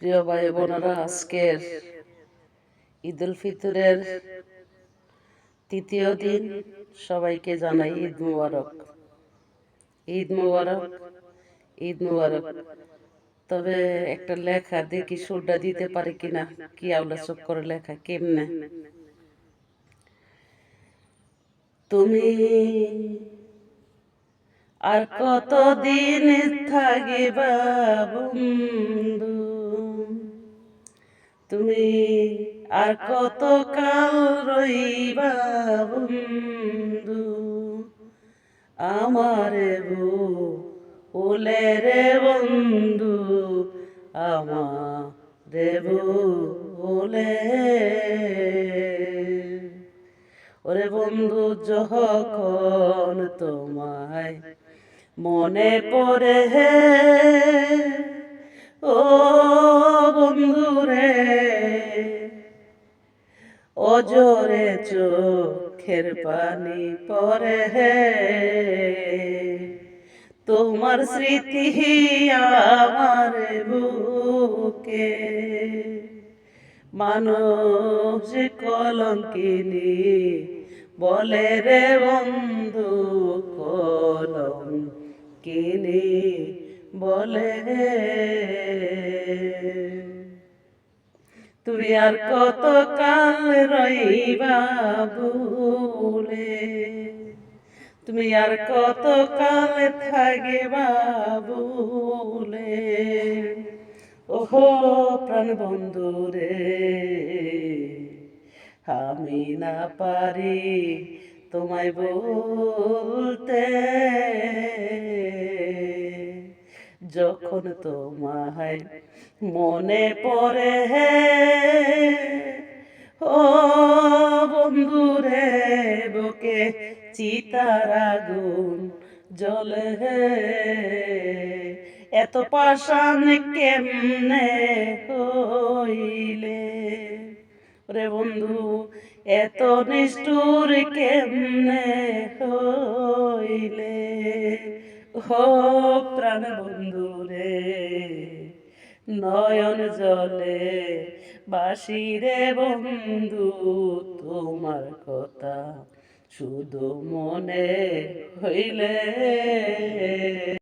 প্রিয় ভাই বোনেরা, আজকের ঈদ উল ফিতরের তৃতীয় দিন। সবাইকে জানাই ঈদ মুবারক, ঈদ মুবারক, ঈদ মুবারক। তবে একটা লেখা দেখি সুরটা দিতে পারে কিনা, কি আওলা চোখ করে লেখা কেমনে। তুমি আর কতদিন থাকিবা বন্ধু, তুমি আর কত কাল রইবা বন্ধু, আমারে বলে রে বন্ধু, আমারে বলে। ওরে বন্ধু, যখন তোমায় মনে পড়ে হে, ও বন্ধু রে, অজরে চোখের পানি পড়ে হে, তোমার স্মৃতি আমার বুকে। মানুষ কলঙ্কিনী বলে রে বন্ধু, কলঙ্কিনী বলে। তুমি আর কত কাল রইবা ভুলে, তুমি আর কত কাল থাকিবা ভুলে। ওহো প্রাণ বন্ধু রে, আমি না পারি তোমায় বলতে, যখন তোমায় মনে পড়ে হে, ও বন্ধু রে, বুকে চিতার আগুন জ্বলে হে, এত পাষাণ কেমনে হইলে রে বন্ধু, এত নিষ্ঠুর কেমনে হইলে। ও প্রাণ বন্ধু রে, নয়ন জলে বাসি রে বন্ধু, তোমার কথা শুধু মনে হইলে।